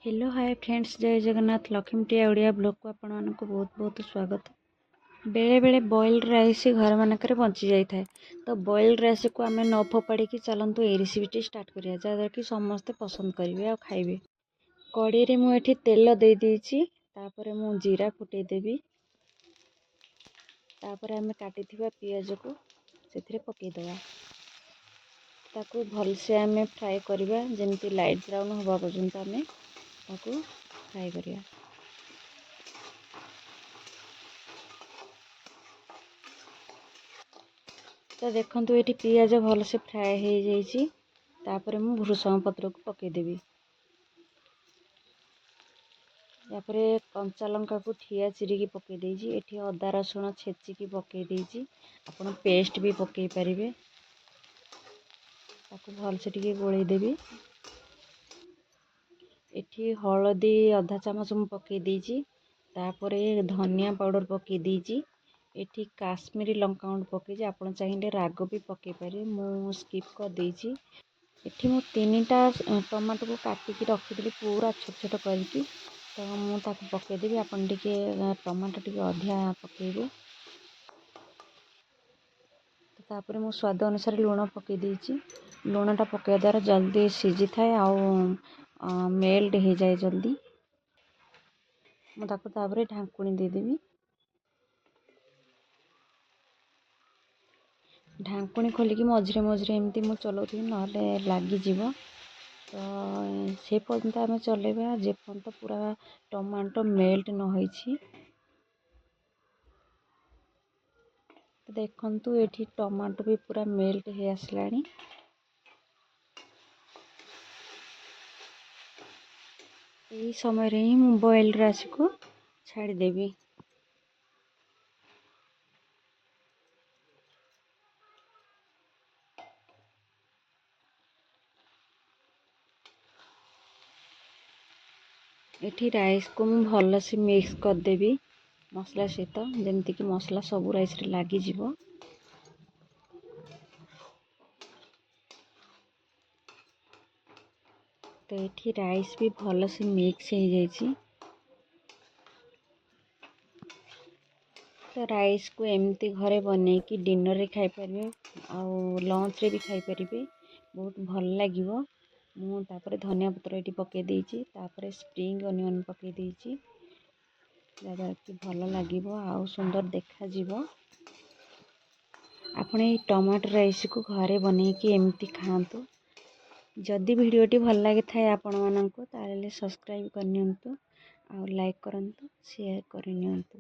Hello hi friends, जय Jagannath. Lakshmipriya Odia blog को आपण मानक बहुत बहुत स्वागत। बेले बेले बॉइल्ड राइस घर मानक बंची जाए तो बॉइल्ड राइस को आम न फोपाड़ी चलतु ये रेसिपी स्टार्ट करिया जहाँद्वारा कि समस्ते पसंद करेंगे और खाइबे। कढ़ी रे मुझे तेल दे देइछि, तापर मु जीरा फुटे देवी, तापर आम काटी पियाज को से पकईदवा, ताकू भलसे आम फ्राए करवा जमी लाइट ब्राउन हवा पर्यंत आम ताकू फ्राए करिया। तो देखंतु ये पियाज भलसे फ्राए हो जाइए, तापर मु भृषंग पत्र को पकईदेवी। यापर कंचा लंका को ठिया चिरिकी पकई देइछि, एठी अदा रसुण छेचिकी पकई देइछि, आपण पेस्ट भी पकई पारिबे। ताकू भलसे टिके गोळेई देबी। एठी हळदी आधा चामच मु पकई देइछि, तापरे धनिया पाउडर पकई देइछि। एठी काश्मीरी लंका गुंड पकईछि, आपण चाहिए राग भी पकई पारे, मु स्किप कर देइछि। एठी मु 3टा टमाटो को काटिकी रखिली पूरा छोट छोट करके, तो मु ताकू पकईदेवी। आपण टिके टमाटो टिके अधिया पकईबे। तापर मु स्वाद अनुसार लुण पकई देइछि। लुणटा पकईवा द्वारा जल्दी सीझी थाए आउ मेल्ट हो जाए जल्दी। मु ताकू तापर ढांकुणी दे देबी। ढांकुणी खोलिकी मझे मझे एमती मु चलाउथि ना लगिଯିब। तो से पर्यंत आम चलेबा जे पर्यंत पूरा टमाटो मेल्ट न होइछि। देखंतु एठी टमाटो भी पूरा मेल्ट हो आसलानी। यही समय रे ही मु बॉइल्ड राइस को छाड़ी देबी। एठी राइस को मु भल से मिक्स कर देबी मसला सहित, जमती कि मसला सब राइस रे लागी जिवो। तो एठी राइस भी भल से मिक्स हो जाइछि। तो राइस को एमती घरे बने कि डिनर रे खाई परिबे आउ लंच रे भी खाई परिबे, बहुत भल लागिवो। मु तापर धनिया पत्र एटी पकई देइछि, तापर स्प्रिंग अनियन पकई देइछि, जहाँ कि भल लागिवो आउ सुंदर देखा जिवो। आपण ये टमाटो राइस को घरे बने कि एमती खांतु। जदि वीडियोटी भल लगी थाए आपण माननको ताले सब्सक्राइब करनियंतु, आउ लाइक करंतु, शेयर करनियंतु।